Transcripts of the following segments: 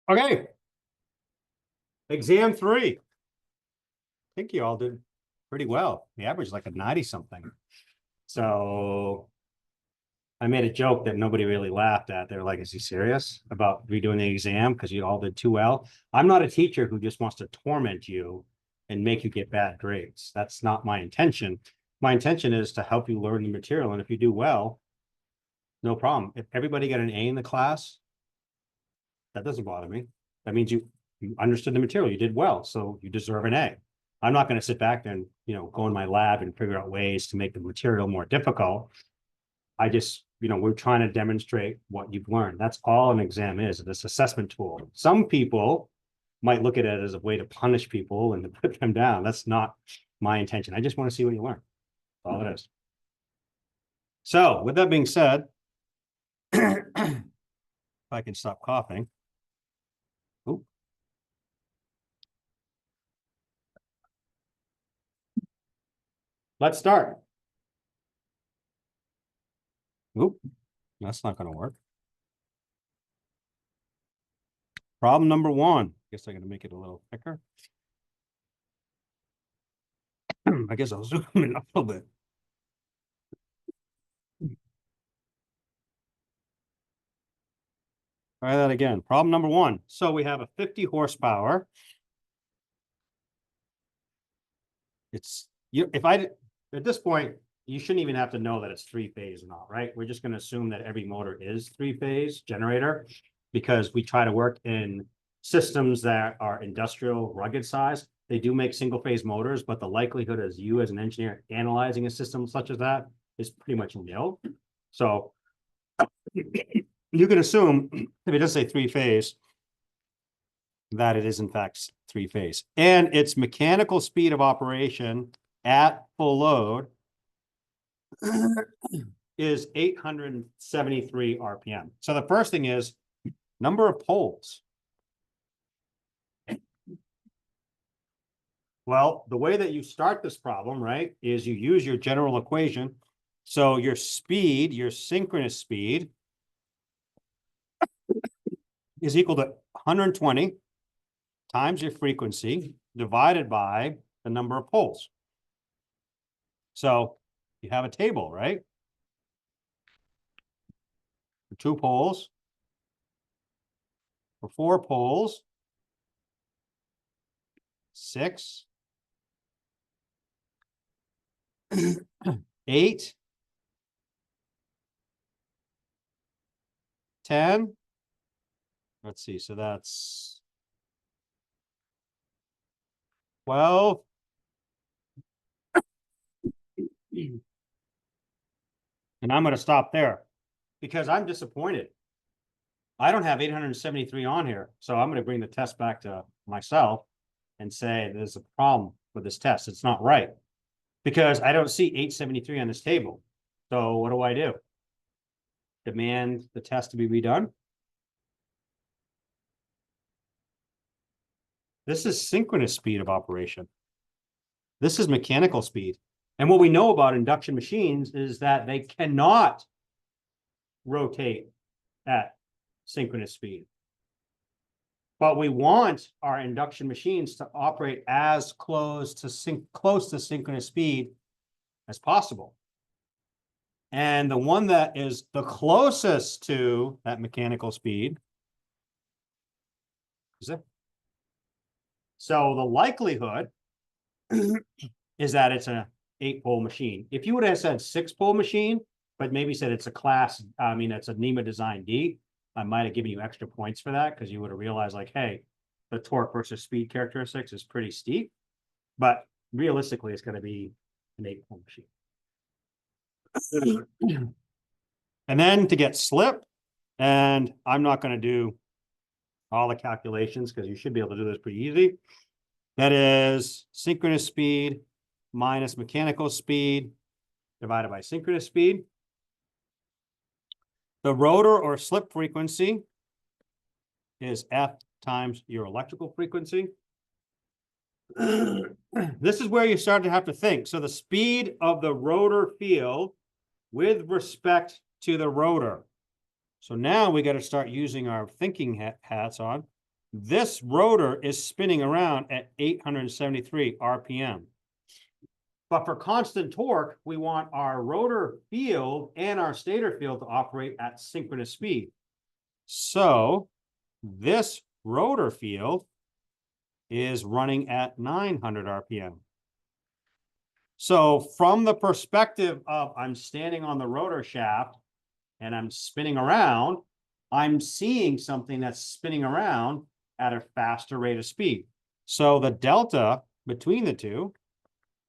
Okay. Exam 3. I think you all did pretty well. The average is like a 90 something. So I made a joke that nobody really laughed at. They're like, is he serious about redoing the exam? Because you all did too well. I'm not a teacher who just wants to torment you and make you get bad grades. That's not my intention. My intention is to help you learn the material. And if you do well, no problem. If everybody got an A in the class, that doesn't bother me. That means you understood the material. You did well, so you deserve an A. I'm not going to sit back and go in my lab and figure out ways to make the material more difficult. I just, we're trying to demonstrate what you've learned. That's all an exam is, this assessment tool. Some people might look at it as a way to punish people and to put them down. That's not my intention. I just want to see what you learn. That's all it is. So with that being said, if I can stop coughing. Ooh. Let's start. Oop, that's not going to work. Problem number 1. Guess I'm going to make it a little thicker. I guess I'll zoom in a little bit. Try that again. Problem number 1. So we have a 50 horsepower. At this point, you shouldn't even have to know that it's 3-phase or not, right? We're just going to assume that every motor is 3-phase generator because we try to work in systems that are industrial rugged size. They do make single-phase motors, but the likelihood as you as an engineer analyzing a system such as that is pretty much nil. So you can assume if it does say 3-phase, that it is in fact 3-phase. And its mechanical speed of operation at full load is 873 RPM. So the first thing is number of poles. Well, the way that you start this problem, right, is you use your general equation. So your speed, your synchronous speed, is equal to 120 times your frequency divided by the number of poles. So you have a table, right? For 2 poles, for 4 poles, 6, 8, 10. Let's see, so that's 12. And I'm going to stop there because I'm disappointed. I don't have 873 on here. So I'm going to bring the test back to myself and say there's a problem with this test. It's not right because I don't see 873 on this table. So what do? Demand the test to be redone? This is synchronous speed of operation. This is mechanical speed. And what we know about induction machines is that they cannot rotate at synchronous speed. But we want our induction machines to operate as close to synchronous speed as possible. And the one that is the closest to that mechanical speed is it. So the likelihood is that it's an 8-pole machine. If you would have said 6-pole machine, but maybe said it's a class, it's a NEMA design D, I might have given you extra points for that because you would have realized like, hey, the torque versus speed characteristics is pretty steep, but realistically, it's going to be an 8-pole machine. And then to get slip, and I'm not going to do all the calculations because you should be able to do this pretty easy. That is synchronous speed minus mechanical speed divided by synchronous speed. The rotor or slip frequency is F times your electrical frequency. This is where you start to have to think. So the speed of the rotor field with respect to the rotor. So now we got to start using our thinking hats on. this rotor is spinning around at 873 RPM. But for constant torque, we want our rotor field and our stator field to operate at synchronous speed. So this rotor field is running at 900 RPM. So from the perspective of I'm standing on the rotor shaft and I'm spinning around, I'm seeing something that's spinning around at a faster rate of speed. So the delta between the two,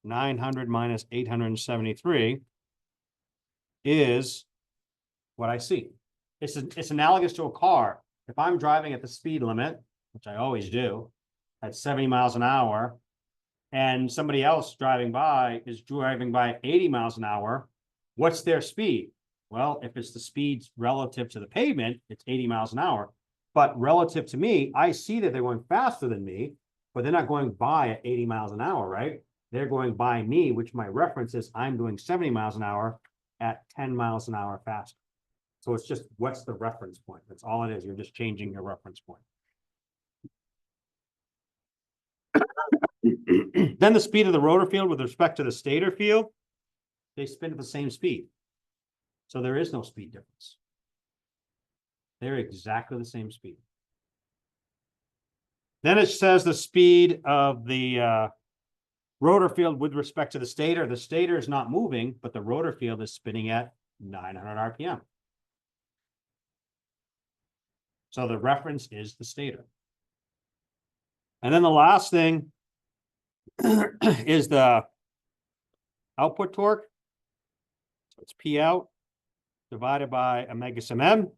900 minus 873, is what I see. It's analogous to a car. If I'm driving at the speed limit, which I always do, at 70 miles an hour, and somebody else driving by is driving by at 80 miles an hour, what's their speed? Well, if it's the speeds relative to the pavement, it's 80 miles an hour. But relative to me, I see that they're going faster than me, but they're not going by at 80 miles an hour, right? They're going by me, which my reference is I'm doing 70 miles an hour at 10 miles an hour faster. So it's just, what's the reference point? That's all it is. You're just changing your reference point. Then the speed of the rotor field with respect to the stator field, they spin at the same speed. So there is no speed difference. They're exactly the same speed. Then it says the speed of the rotor field with respect to the stator. The stator is not moving, but the rotor field is spinning at 900 RPM. So the reference is the stator. And then the last thing is the output torque. So it's P out divided by omega sum m.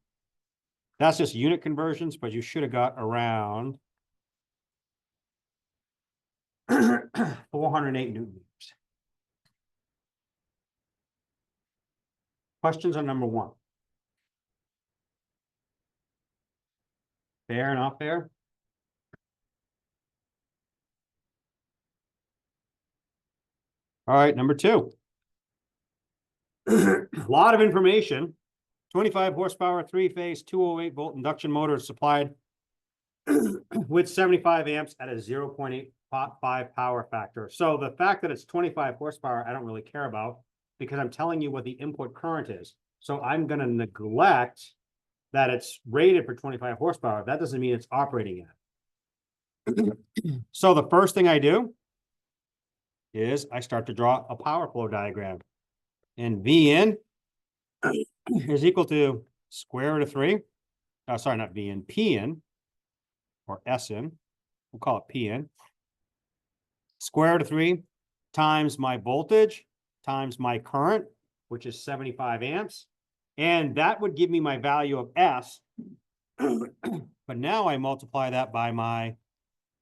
That's just unit conversions, but you should have got around 408 Newton meters. Questions on number 1? Fair, not fair? All right, number 2. A lot of information. 25 horsepower, 3-phase, 208 volt induction motor is supplied with 75 amps at a 0.85 power factor. So the fact that it's 25 horsepower, I don't really care about because I'm telling you what the input current is. So I'm going to neglect that it's rated for 25 horsepower. That doesn't mean it's operating at. So the first thing I do is I start to draw a power flow diagram. And V in is equal to square root of 3. Sorry, not V in, P in, or S in. We'll call it P in. Square root of 3 times my voltage times my current, which is 75 amps. And that would give me my value of S. But now I multiply that by my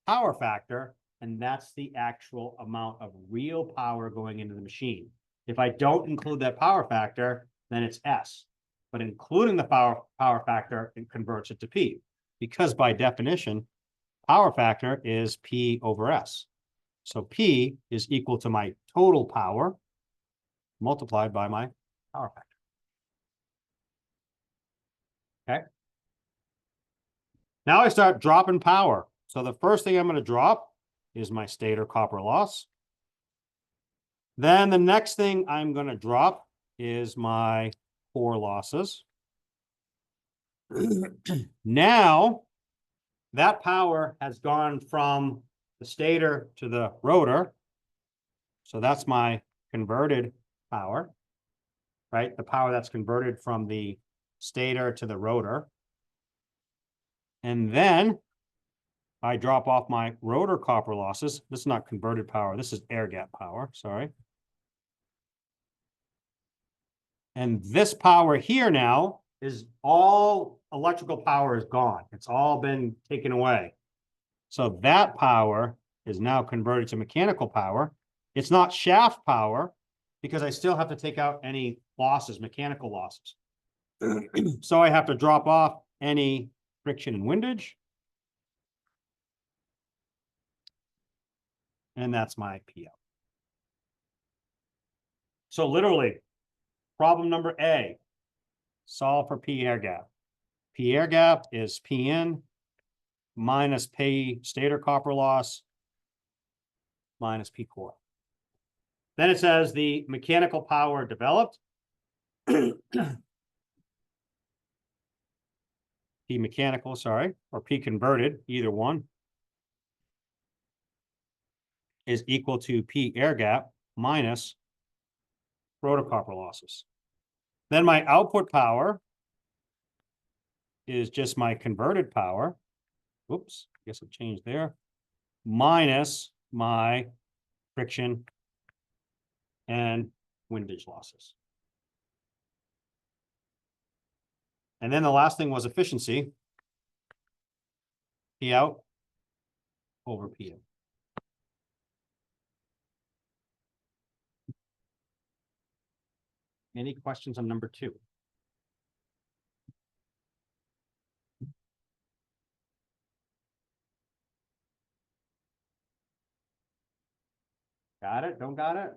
power factor, and that's the actual amount of real power going into the machine. If I don't include that power factor, then it's S. But including the power factor, it converts it to P. Because by definition, power factor is P over S. So P is equal to my total power multiplied by my power factor. Okay. Now I start dropping power. So the first thing I'm going to drop is my stator copper loss. Then the next thing I'm going to drop is my core losses. Now that power has gone from the stator to the rotor. So that's my converted power, right? The power that's converted from the stator to the rotor. And then I drop off my rotor copper losses. This is not converted power. This is air gap power, sorry. And this power here now is all electrical power is gone. It's all been taken away. So that power is now converted to mechanical power. It's not shaft power because I still have to take out any losses, mechanical losses. So I have to drop off any friction and windage. And that's my PO. So literally, problem number A, solve for P air gap. P air gap is P in minus P stator copper loss minus P core. Then it says the mechanical power developed. P mechanical, sorry, or P converted, either one, is equal to P air gap minus rotor copper losses. Then my output power is just my converted power. Whoops, I guess it changed there. Minus my friction and windage losses. And then the last thing was efficiency. P out over P in. Any questions on number 2? Got it? Don't got it? Am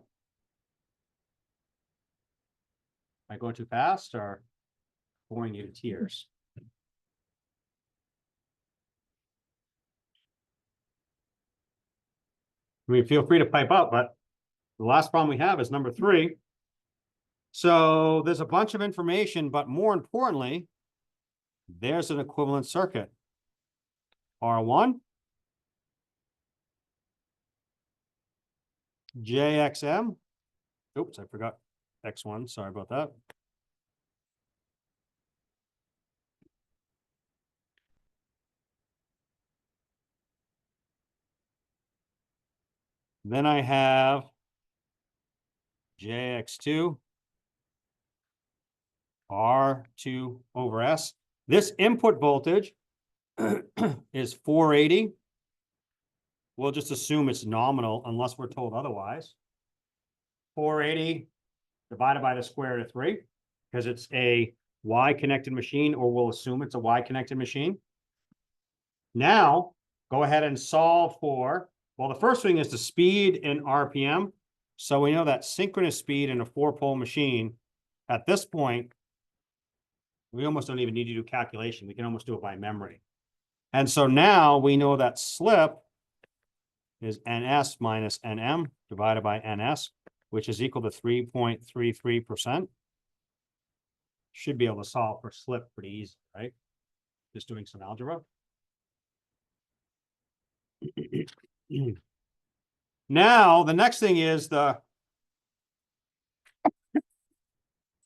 I going too fast or boring you to tears? I mean, feel free to pipe up, but the last problem we have is number 3. So there's a bunch of information, but more importantly, there's an equivalent circuit. R1, JXM. Oops, I forgot X1. Sorry about that. Then I have JX2, R2 over S. This input voltage is 480. We'll just assume it's nominal unless we're told otherwise. 480 divided by the square root of 3, because it's a Y-connected machine, or we'll assume it's a Y-connected machine. Now, go ahead and solve for, well, the first thing is the speed in RPM. So we know that synchronous speed in a 4-pole machine, at this point, we almost don't even need to do calculation. We can almost do it by memory. And so now we know that slip is NS minus NM divided by NS, which is equal to 3.33%. Should be able to solve for slip pretty easy, right? Just doing some algebra. Now, the next thing is the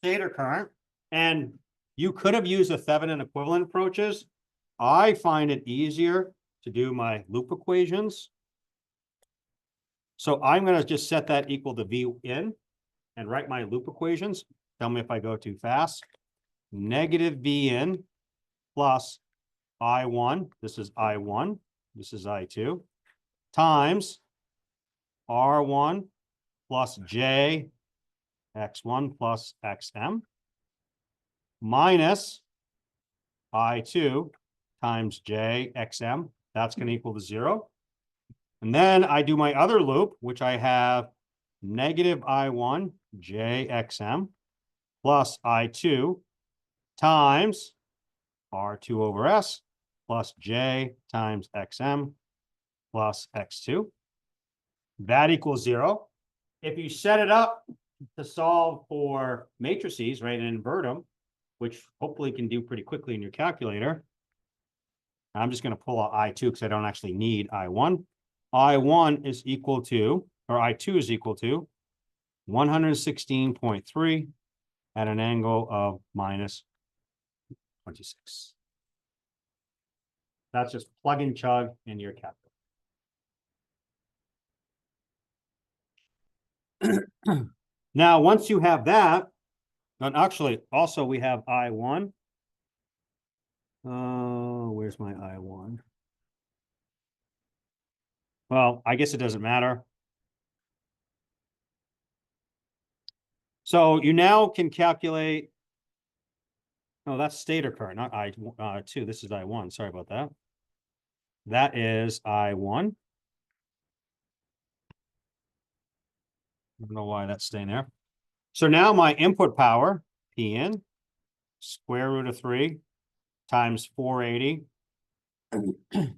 stator current. And you could have used the Thevenin equivalent approaches. I find it easier to do my loop equations. So I'm going to just set that equal to V in and write my loop equations. Tell me if I go too fast. Negative V in plus I1. This is I1. This is I2. Times R1 plus J X1 plus XM minus I2 times J XM. That's going to equal to 0. And then I do my other loop, which I have negative I1 JXM plus I2 times R2 over S plus J times XM plus X2. That equals 0. If you set it up to solve for matrices, right, and invert them, which hopefully you can do pretty quickly in your calculator, I'm just going to pull out I2 because I don't actually need I1. I1 is equal to, or I2 is equal to 116.3 at an angle of minus 26. That's just plug and chug in your calculator. Now, once you have that, and actually also we have I1. Where's my I1? Well, I guess it doesn't matter. So you now can calculate. Oh, that's stator current, not I2. This is I1. Sorry about that. That is I1. I don't know why that's staying there. So now my input power, P in, square root of 3 times 480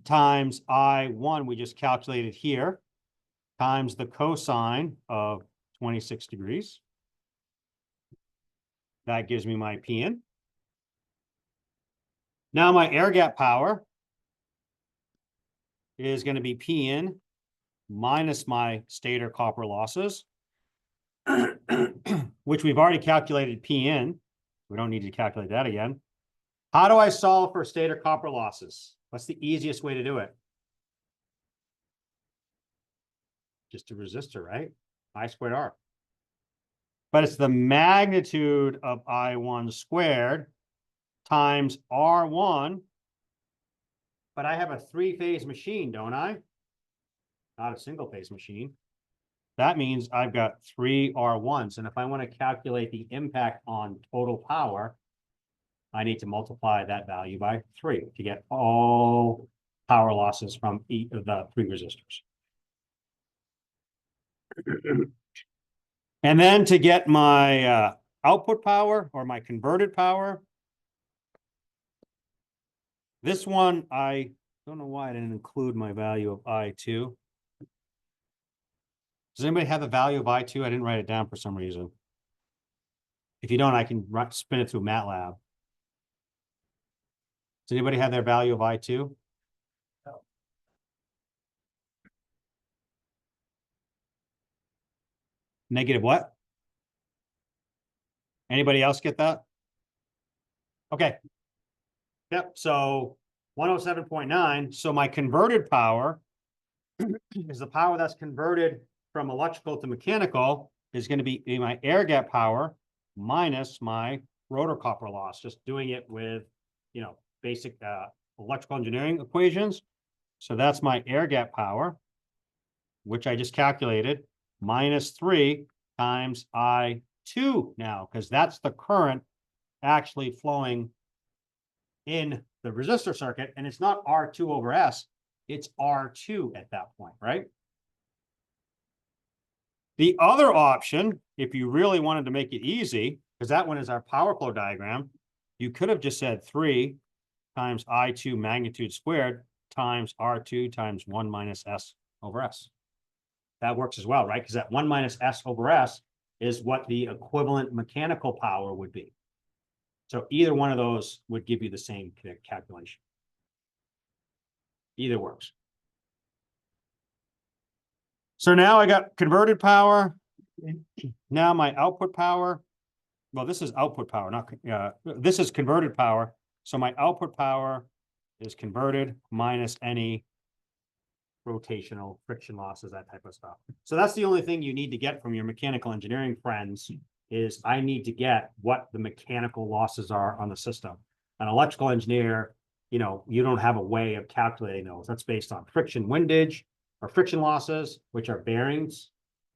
times I1, we just calculated here, times the cosine of 26 degrees. That gives me my Pn. Now my air gap power is going to be Pn minus my stator copper losses, which we've already calculated Pn. We don't need to calculate that again. How do I solve for stator copper losses? What's the easiest way to do it? Just a resistor, right? I squared R. But it's the magnitude of I1 squared times R1. But I have a three-phase machine, don't I? Not a single-phase machine. That means I've got three R1s. And if I want to calculate the impact on total power, I need to multiply that value by 3 to get all power losses from each of the 3 resistors. And then to get my output power or my converted power, this one, I don't know why I didn't include my value of I2. Does anybody have the value of I2? I didn't write it down for some reason. If you don't, I can spin it through MATLAB. Does anybody have their value of I2? No. Negative what? Anybody else get that? Okay. Yep. So 107.9. So my converted power is the power that's converted from electrical to mechanical is going to be my air gap power minus my rotor copper loss. Just doing it with, you know, basic electrical engineering equations. So that's my air gap power, which I just calculated, minus 3 times I2 now, because that's the current actually flowing in the resistor circuit. And it's not R2 over S, it's R2 at that point, right? The other option, if you really wanted to make it easy, because that one is our power flow diagram, you could have just said 3 times I2 magnitude squared times R2 times 1 minus S over S. That works as well, right? Because that 1 minus S over S is what the equivalent mechanical power would be. So either one of those would give you the same calculation. Either works. So now I got converted power. Now my output power. Well, this is output power, not this is converted power. So my output power is converted minus any rotational friction losses, that type of stuff. So that's the only thing you need to get from your mechanical engineering friends is I need to get what the mechanical losses are on the system. An electrical engineer, you know, you don't have a way of calculating those. That's based on friction windage or friction losses, which are bearings,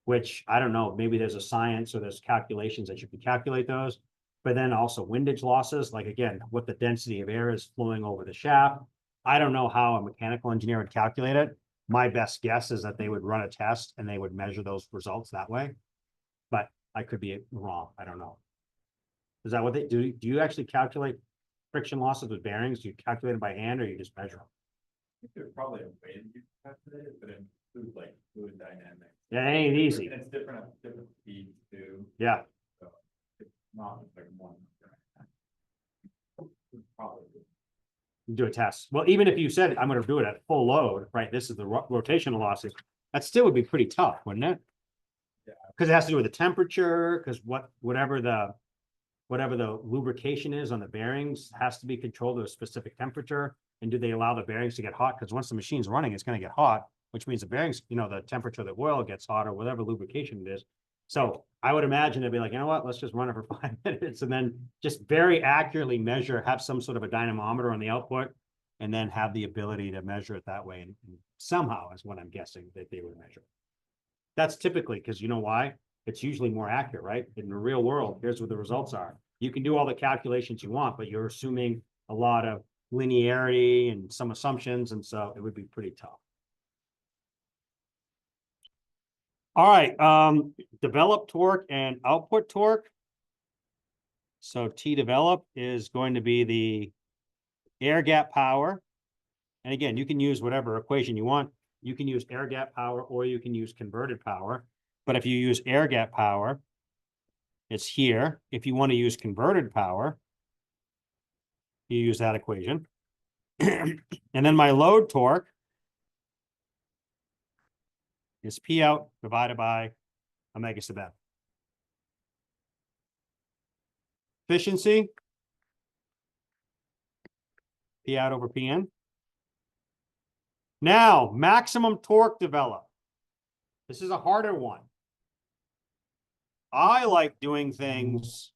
which I don't know, maybe there's a science or there's calculations that you can calculate those. But then also windage losses, like again, what the density of air is flowing over the shaft. I don't know how a mechanical engineer would calculate it. My best guess is that they would run a test and they would measure those results that way. But I could be wrong. I don't know. Is that what they do? Do you actually calculate friction losses with bearings? Do you calculate them by hand or you just measure them? I think there's probably a way to calculate it, but it includes like fluid dynamics. Yeah, it ain't easy. And it's different at different speeds too. Yeah. So it's not like one. Probably. Do a test. Well, even if you said I'm going to do it at full load, right? This is the rotational losses. That still would be pretty tough, wouldn't it? Yeah. Because it has to do with the temperature. Because whatever the lubrication is on the bearings has to be controlled at a specific temperature. And do they allow the bearings to get hot? Because once the machine's running, it's going to get hot, which means the bearings, you know, the temperature of the oil gets hot or whatever lubrication it is. So I would imagine they'd be like, you know what, let's just run it for 5 minutes and then just very accurately measure, have some sort of a dynamometer on the output, and then have the ability to measure it that way. And somehow is what I'm guessing that they would measure. That's typically because you know why? It's usually more accurate, right? In the real world, here's what the results are. You can do all the calculations you want, but you're assuming a lot of linearity and some assumptions, and so it would be pretty tough. All right, develop torque and output torque. So T develop is going to be the air gap power And again, you can use whatever equation you want. You can use air gap power or you can use converted power. But if you use air gap power, it's here. If you want to use converted power, you use that equation. And then my load torque is P out divided by omega sub F. Efficiency, P out over Pn. Now, maximum torque developed. This is a harder one. I like doing things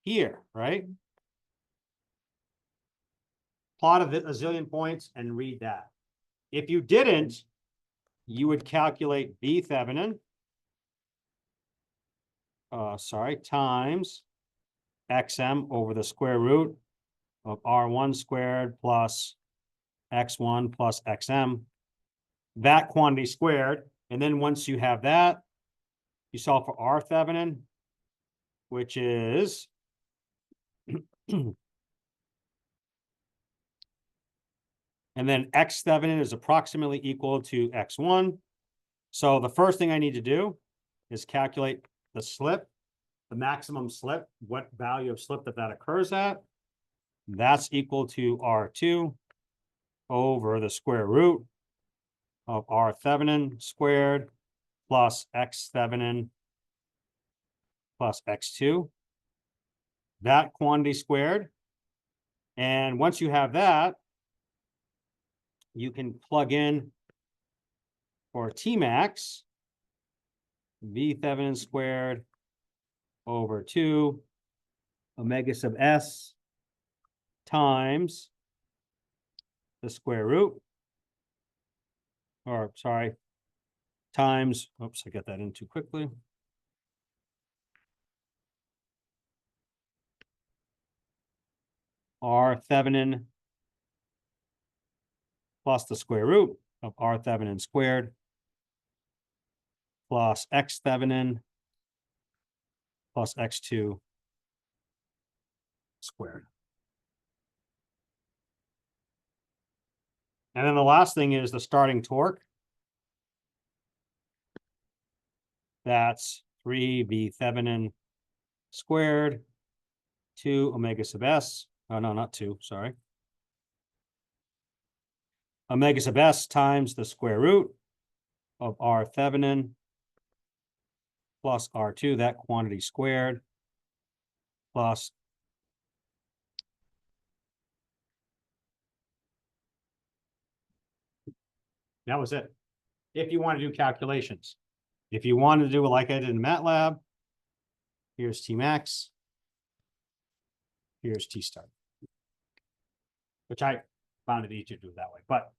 here, right? Plot a zillion points and read that. If you didn't, you would calculate V Thevenin, times XM over the square root of R1 squared plus X1 plus XM, that quantity squared. And then once you have that, you solve for R Thevenin, which is and then X Thevenin is approximately equal to X1. So the first thing I need to do is calculate the slip, the maximum slip, what value of slip that occurs at. That's equal to R2 over the square root of R Thevenin squared plus X Thevenin plus X2. That quantity squared. And once you have that, you can plug in for Tmax, V Thevenin squared over 2 omega sub S times the square root, or sorry, times, oops, I got that in too quickly. R Thevenin plus the square root of R Thevenin squared plus X Thevenin plus X2 squared. And then the last thing is the starting torque. That's 3V Thevenin squared, 2 omega sub S. Oh, no, not 2, sorry. Omega sub S times the square root of R Thevenin plus R2, that quantity squared, plus that was it. If you want to do calculations. If you want to do it like I did in MATLAB, here's Tmax, here's T start, which I found it easier to do that way. But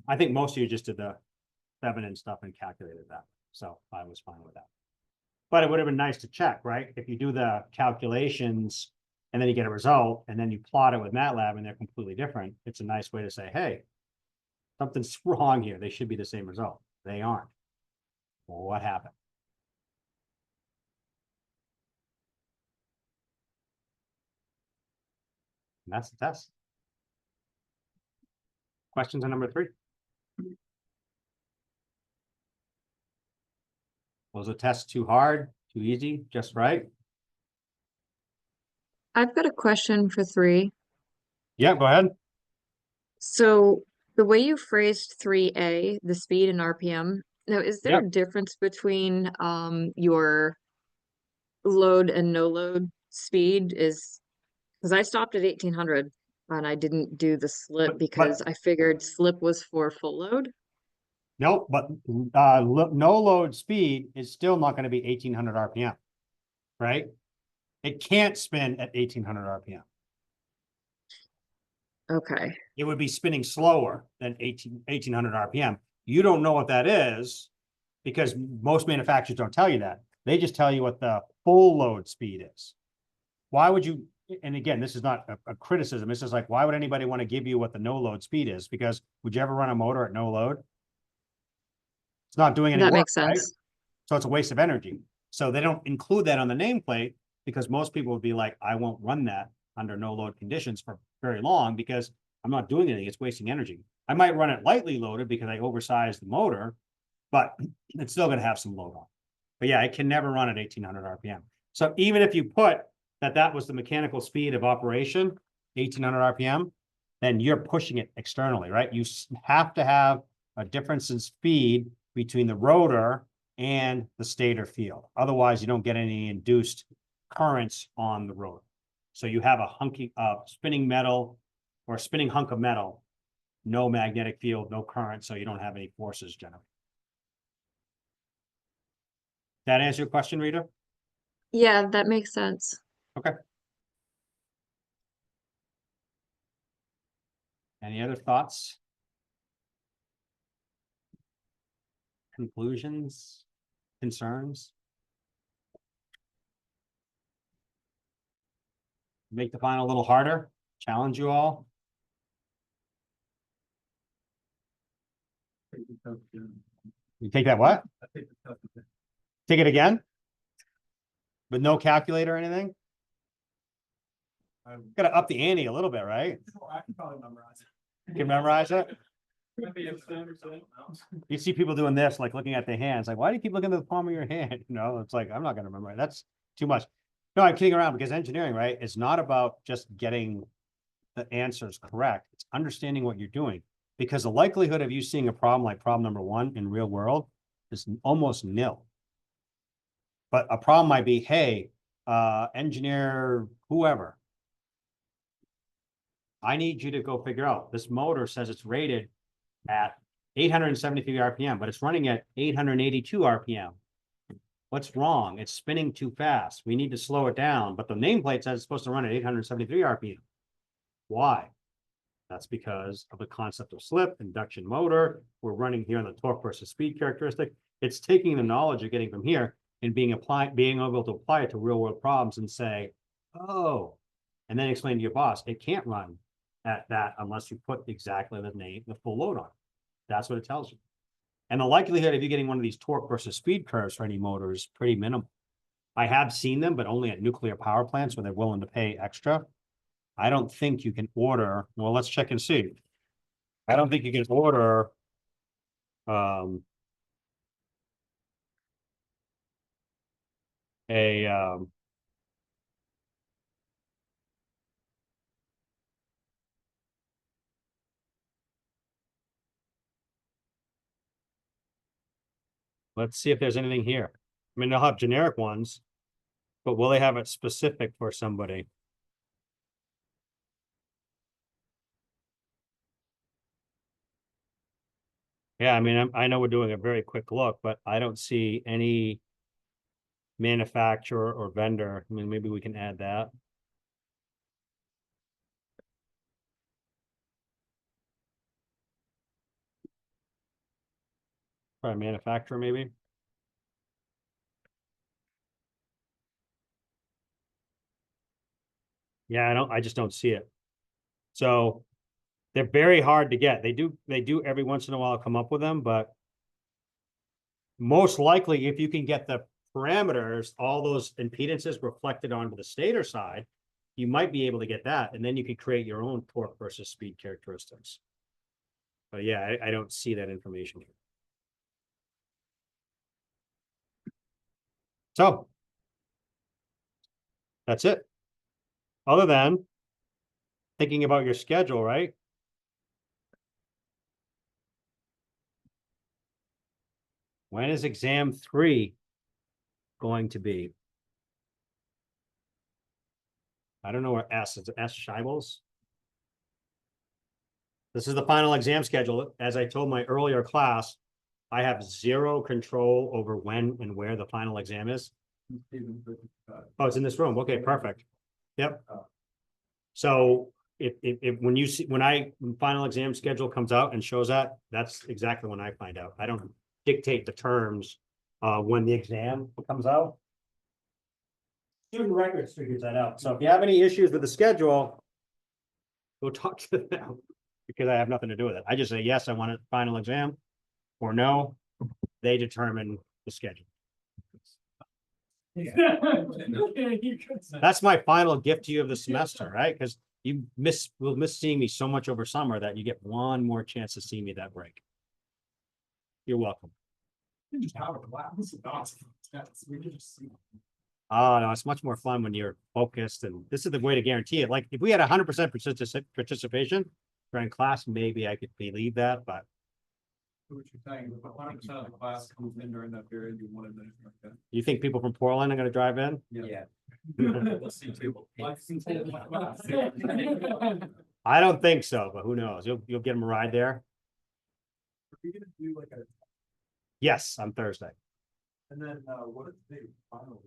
I think most of you just did the Thevenin stuff and calculated that. So I was fine with that. But it would have been nice to check, right? If you do the calculations and then you get a result and then you plot it with MATLAB and they're completely different, it's a nice way to say, hey, something's wrong here. They should be the same result. They aren't. Well, what happened? And that's the test. Questions on number 3. Was the test too hard, too easy, just right? I've got a question for 3. Yeah, go ahead. So the way you phrased 3A, the speed in RPM, now is there a difference between your load and no load speed? Is because I stopped at 1800 and I didn't do the slip because I figured slip was for full load. No, but no load speed is still not going to be 1800 RPM, right? It can't spin at 1800 RPM. Okay. It would be spinning slower than 1800 RPM. You don't know what that is because most manufacturers don't tell you that. They just tell you what the full load speed is. Why would you, and again, this is not a criticism. This is like, why would anybody want to give you what the no load speed is? Because would you ever run a motor at no load? It's not doing any work, That makes sense. right? So it's a waste of energy. So they don't include that on the nameplate because most people would be like, I won't run that under no load conditions for very long because I'm not doing anything. It's wasting energy. I might run it lightly loaded because I oversized the motor, but it's still going to have some load on. But yeah, it can never run at 1800 RPM. So even if you put that was the mechanical speed of operation, 1800 RPM, then you're pushing it externally, right? You have to have a difference in speed between the rotor and the stator field. Otherwise, you don't get any induced currents on the rotor. So you have a spinning metal or a spinning hunk of metal, no magnetic field, no current, so you don't have any forces generated. That answer your question, Rita? Yeah, that makes sense. Okay. Any other thoughts? Conclusions? Concerns? Make the final a little harder? Challenge you all? You take that what? Take it again? With no calculator or anything? Gotta up the ante a little bit, right? I can probably memorize it. You can memorize it? Maybe if there's something else. You see people doing this, like looking at their hands, like, why do you keep looking at the palm of your hand? You know, it's like, I'm not gonna remember it. That's too much. No, I'm kidding around because engineering, right? It's not about just getting the answers correct. It's understanding what you're doing. Because the likelihood of you seeing a problem like problem number 1 in real world is almost nil. But a problem might be, hey, engineer, whoever, I need you to go figure out, this motor says it's rated at 873 RPM, but it's running at 882 RPM. What's wrong? It's spinning too fast. We need to slow it down, but the nameplate says it's supposed to run at 873 RPM. Why? That's because of the concept of slip, induction motor. We're running here on the torque versus speed characteristic. It's taking the knowledge you're getting from here and being able to apply it to real world problems and say, oh, and then explain to your boss, it can't run at that unless you put exactly the full load on. That's what it tells you. And the likelihood of you getting one of these torque versus speed curves for any motor is pretty minimal. I have seen them, but only at nuclear power plants where they're willing to pay extra. I don't think you can order, well, let's check and see. I don't think you can order a let's see if there's anything here. I mean, they'll have generic ones, but will they have it specific for somebody? Yeah, I mean, I know we're doing a very quick look, but I don't see any manufacturer or vendor. I mean, maybe we can add that. Probably manufacturer, maybe. Yeah, I just don't see it. So they're very hard to get. They do every once in a while come up with them, but most likely if you can get the parameters, all those impedances reflected onto the stator side, you might be able to get that. And then you can create your own torque versus speed characteristics. But yeah, I don't see that information here. So that's it. Other than thinking about your schedule, right? When is exam 3 going to be? I don't know where S is. S Scheibels. This is the final exam schedule. As I told my earlier class, I have zero control over when and where the final exam is. Oh, it's in this room. Okay, perfect. Yep. So if when final exam schedule comes out and shows that, that's exactly when I find out. I don't dictate the terms when the exam comes out. Student records figures that out. So if you have any issues with the schedule, go talk to them because I have nothing to do with it. I just say, yes, I want a final exam, or no, they determine the schedule. That's my final gift to you of the semester, right? Because will miss seeing me so much over summer that you get one more chance to see me that break. You're welcome. You just have a class. This is awesome. That's, we can just see. Oh, no, it's much more fun when you're focused, and this is the way to guarantee it. Like, if we had 100% participation during class, maybe I could believe that, but What you're saying, if 100% of the class comes in during that period, you want to know like that. you think people from Portland are gonna drive in? Yeah. We'll see too. I don't think so, but who knows? You'll get them a ride there. Are we gonna do like a, Yes, on Thursday. and then what is the final?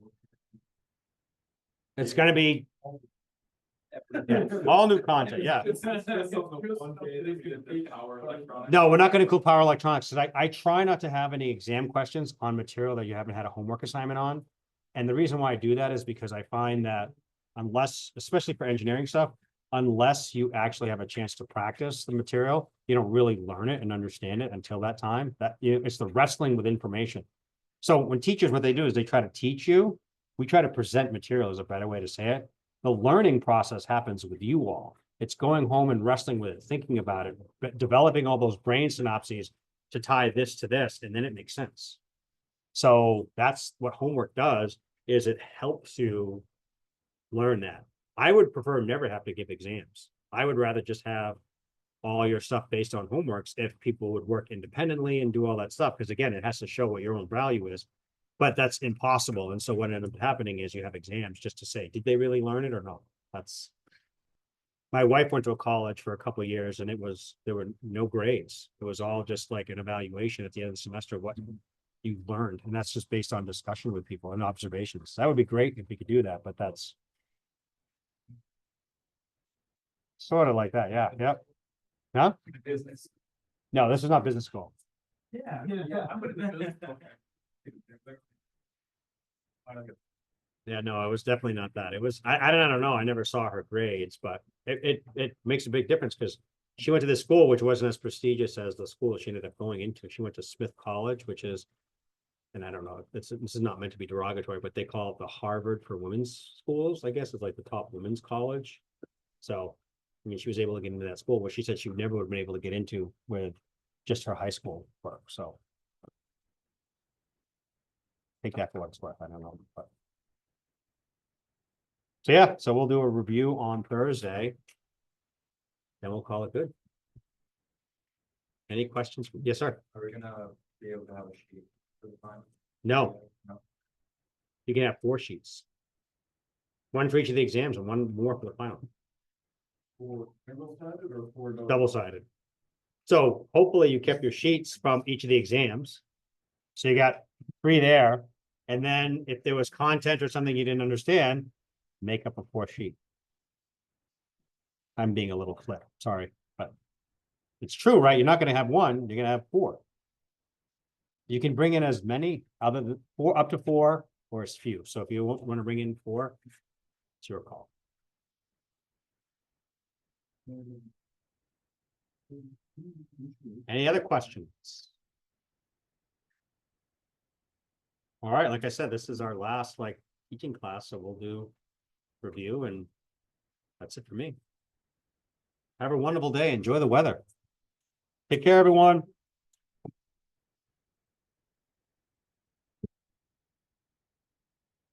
It's gonna be all new content, yeah. No, we're not gonna include power electronics, because I try not to have any exam questions on material that you haven't had a homework assignment on. And the reason why I do that is because I find that unless, especially for engineering stuff, unless you actually have a chance to practice the material, you don't really learn it and understand it until that time. It's the wrestling with information. So when teachers, what they do is they try to teach you, we try to present material is a better way to say it. The learning process happens with you all. It's going home and wrestling with it, thinking about it, but developing all those brain synapses to tie this to this, and then it makes sense. So that's what homework does, is it helps you learn that. I would prefer never have to give exams. I would rather just have all your stuff based on homeworks if people would work independently and do all that stuff. Because again, it has to show what your own value is, but that's impossible. And so what ended up happening is you have exams just to say, did they really learn it or no? That's, my wife went to a college for a couple of years and there were no grades. It was all just like an evaluation at the end of the semester of what you learned. And that's just based on discussion with people and observations. That would be great if we could do that, but that's sort of like that. Yeah. Yep. Huh? Business. No, this is not business school. Yeah. I'm gonna do business. Yeah, no, it was definitely not that. It was, I don't know. I never saw her grades, but it makes a big difference because she went to this school, which wasn't as prestigious as the school that she ended up going into. She went to Smith College, which is, and I don't know, this is not meant to be derogatory, but they call it the Harvard for women's schools. I guess it's like the top women's college. So, I mean, she was able to get into that school, which she said she never would have been able to get into with just her high school work. So take that for what it's worth. I don't know, but. So yeah, so we'll do a review on Thursday. Then we'll call it good. Any questions? Yes, sir. Are we gonna be able to have a sheet for the final? No, No. you can have 4 sheets. One for each of the exams and one more for the final, For single-sided or for? double-sided. So hopefully you kept your sheets from each of the exams. So you got 3 there. And then if there was content or something you didn't understand, make up a 4th sheet. I'm being a little flip, sorry, but it's true, right? You're not gonna have 1, you're gonna have 4. You can bring in as many other than 4, up to 4, or as few. So if you want to bring in 4, it's your call. Any other questions? All right, like I said, this is our last teaching class, so we'll do review and that's it for me. Have a wonderful day. Enjoy the weather. Take care, everyone.